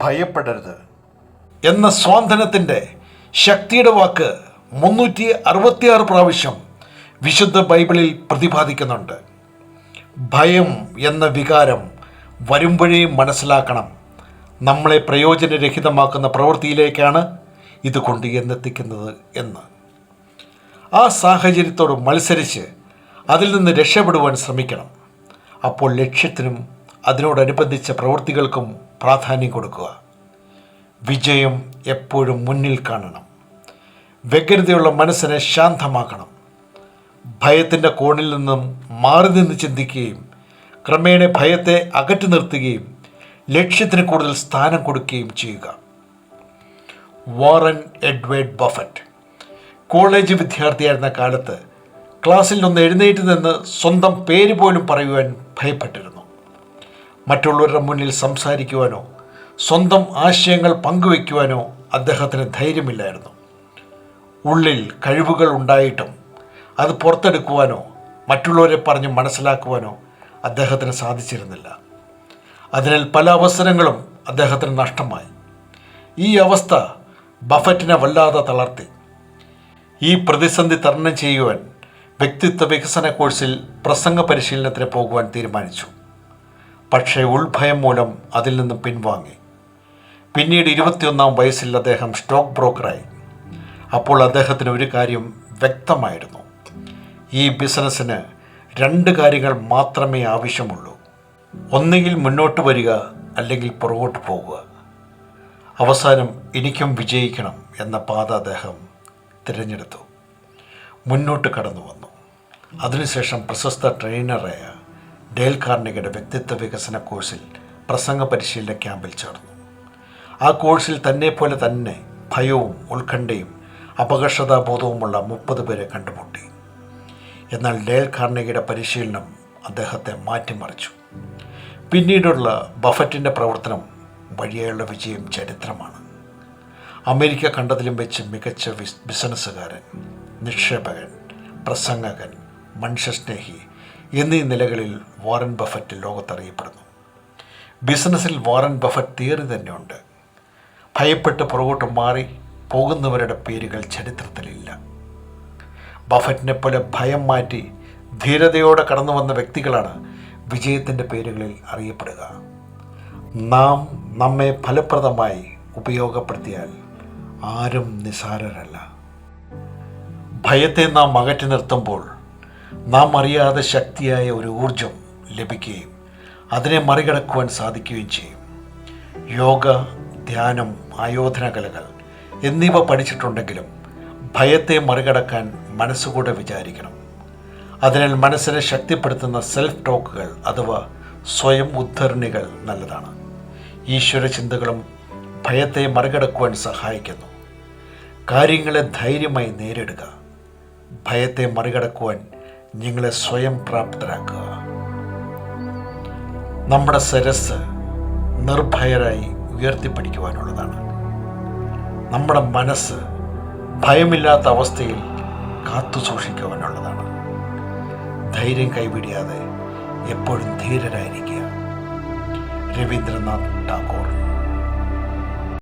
ഭയപ്പെടരുത് എന്ന സ്വാന്തനത്തിൻ്റെ ശക്തിയുടെ വാക്ക് 366 പ്രാവശ്യം വിശുദ്ധ ബൈബിളിൽ പ്രതിപാദിക്കുന്നുണ്ട്. ഭയം എന്ന വികാരം വരുമ്പോഴേ മനസ്സിലാക്കണം, നമ്മളെ പ്രയോജനരഹിതമാക്കുന്ന പ്രവൃത്തിയിലേക്കാണ് ഇത് കൊണ്ട് എന്നെത്തിക്കുന്നത് എന്ന്. ആ സാഹചര്യത്തോട് മത്സരിച്ച് അതിൽ നിന്ന് രക്ഷപ്പെടുവാൻ ശ്രമിക്കണം. അപ്പോൾ ലക്ഷ്യത്തിനും അതിനോടനുബന്ധിച്ച പ്രവൃത്തികൾക്കും പ്രാധാന്യം കൊടുക്കുക. വിജയം എപ്പോഴും മുന്നിൽ കാണണം. വ്യഗ്രതയുള്ള മനസ്സിനെ ശാന്തമാക്കണം. ഭയത്തിൻ്റെ കോണിൽ നിന്നും മാറി നിന്ന് ചിന്തിക്കുകയും ക്രമേണ ഭയത്തെ അകറ്റി നിർത്തുകയും ലക്ഷ്യത്തിന് കൂടുതൽ സ്ഥാനം കൊടുക്കുകയും ചെയ്യുക. വാറൻ എഡ്വേർഡ് ബഫറ്റ് കോളേജ് വിദ്യാർത്ഥിയായിരുന്ന കാലത്ത് ക്ലാസ്സിൽ ഒന്ന് എഴുന്നേറ്റ് നിന്ന് സ്വന്തം പേര് പോലും പറയുവാൻ ഭയപ്പെട്ടിരുന്നു. മറ്റുള്ളവരുടെ മുന്നിൽ സംസാരിക്കുവാനോ സ്വന്തം ആശയങ്ങൾ പങ്കുവയ്ക്കുവാനോ അദ്ദേഹത്തിന് ധൈര്യമില്ലായിരുന്നു. ഉള്ളിൽ കഴിവുകൾ ഉണ്ടായിട്ടും അത് പുറത്തെടുക്കുവാനോ മറ്റുള്ളവരെ പറഞ്ഞ് മനസ്സിലാക്കുവാനോ അദ്ദേഹത്തിന് സാധിച്ചിരുന്നില്ല. അതിനാൽ പല അവസരങ്ങളും അദ്ദേഹത്തിന് നഷ്ടമായി. ഈ അവസ്ഥ ബഫറ്റിനെ വല്ലാതെ തളർത്തി. ഈ പ്രതിസന്ധി തരണം ചെയ്യുവാൻ വ്യക്തിത്വ വികസന കോഴ്സിൽ പ്രസംഗ പരിശീലനത്തിന് പോകുവാൻ തീരുമാനിച്ചു. പക്ഷേ ഉൾഭയം മൂലം അതിൽ നിന്ന് പിൻവാങ്ങി. പിന്നീട് 21-ാം വയസ്സിൽ അദ്ദേഹം സ്റ്റോക്ക് ബ്രോക്കറായി. അപ്പോൾ അദ്ദേഹത്തിന് ഒരു കാര്യം വ്യക്തമായിരുന്നു: ഈ ബിസിനസ്സിന് 2 കാര്യങ്ങൾ മാത്രമേ ആവശ്യമുള്ളൂ. ഒന്നുകിൽ മുന്നോട്ട് വരിക, അല്ലെങ്കിൽ പുറകോട്ട് പോകുക. അവസാനം എനിക്കും വിജയിക്കണം എന്ന പാത അദ്ദേഹം തിരഞ്ഞെടുത്തു. മുന്നോട്ട് കടന്നു വന്നു. അതിനുശേഷം പ്രശസ്ത ട്രെയിനറായ ഡേൽ കാർണിഗിയുടെ വ്യക്തിത്വ വികസന കോഴ്സിൽ പ്രസംഗ പരിശീലന ക്യാമ്പിൽ ചേർന്നു. ആ കോഴ്സിൽ തന്നെപ്പോലെ തന്നെ ഭയവും ഉത്കണ്ഠയും അപകർഷതാബോധവുമുള്ള 30 പേരെ കണ്ടുമുട്ടി. എന്നാൽ ഡേൽ കാർണിഗിയുടെ പരിശീലനം അദ്ദേഹത്തെ മാറ്റിമറിച്ചു. പിന്നീടുള്ള ബഫറ്റിൻ്റെ പ്രവർത്തനം വഴിയുള്ള വിജയം ചരിത്രമാണ്. അമേരിക്ക കണ്ടതിലും വെച്ച് മികച്ച ബിസിനസ്സുകാരൻ, നിക്ഷേപകൻ, പ്രസംഗകൻ, മനുഷ്യസ്നേഹി എന്നീ നിലകളിൽ വാറൻ ബഫറ്റ് ലോകത്തറിയപ്പെടുന്നു. ബിസിനസ്സിൽ വാറൻ ബഫറ്റ് തിയറി തന്നെയുണ്ട്: ഭയപ്പെട്ട് പുറകോട്ട് മാറി പോകുന്നവരുടെ പേരുകൾ ചരിത്രത്തിലില്ല. ബഫറ്റിനെ പോലെ ഭയം മാറ്റി ധീരതയോടെ കടന്നു വന്ന വ്യക്തികളാണ് വിജയത്തിൻ്റെ പേരുകളിൽ അറിയപ്പെടുക. നാം നമ്മെ ഫലപ്രദമായി ഉപയോഗപ്പെടുത്തിയാൽ ആരും നിസ്സാരരല്ല. ഭയത്തെ നാം അകറ്റി നിർത്തുമ്പോൾ നാം അറിയാതെ ശക്തിയായ ഒരു ഊർജം ലഭിക്കുകയും അതിനെ മറികടക്കുവാൻ സാധിക്കുകയും ചെയ്യും. യോഗ, ധ്യാനം, ആയോധന കലകൾ എന്നിവ പഠിച്ചിട്ടുണ്ടെങ്കിലും ഭയത്തെ മറികടക്കാൻ മനസ്സുകൂടെ വിചാരിക്കണം. അതിനാൽ മനസ്സിനെ ശക്തിപ്പെടുത്തുന്ന സെൽഫ് ടോക്കുകൾ അഥവാ സ്വയം ഉദ്ധരണികൾ നല്ലതാണ്. ഈശ്വര ചിന്തകളും ഭയത്തെ മറികടക്കുവാൻ സഹായിക്കുന്നു. കാര്യങ്ങളെ ധൈര്യമായി നേരിടുക. ഭയത്തെ മറികടക്കുവാൻ നിങ്ങളെ സ്വയം പ്രാപ്തരാക്കുക. നമ്മുടെ സരസ് നിർഭയരായി ഉയർത്തിപ്പിടിക്കുവാനുള്ളതാണ്. നമ്മുടെ മനസ്സ് ഭയമില്ലാത്ത അവസ്ഥയിൽ കാത്തു സൂക്ഷിക്കുവാനുള്ളതാണ്. ധൈര്യം കൈവിടിയാതെ എപ്പോഴും ധീരരായിരിക്കുക. രവീന്ദ്രനാഥ് ടാഗോർ.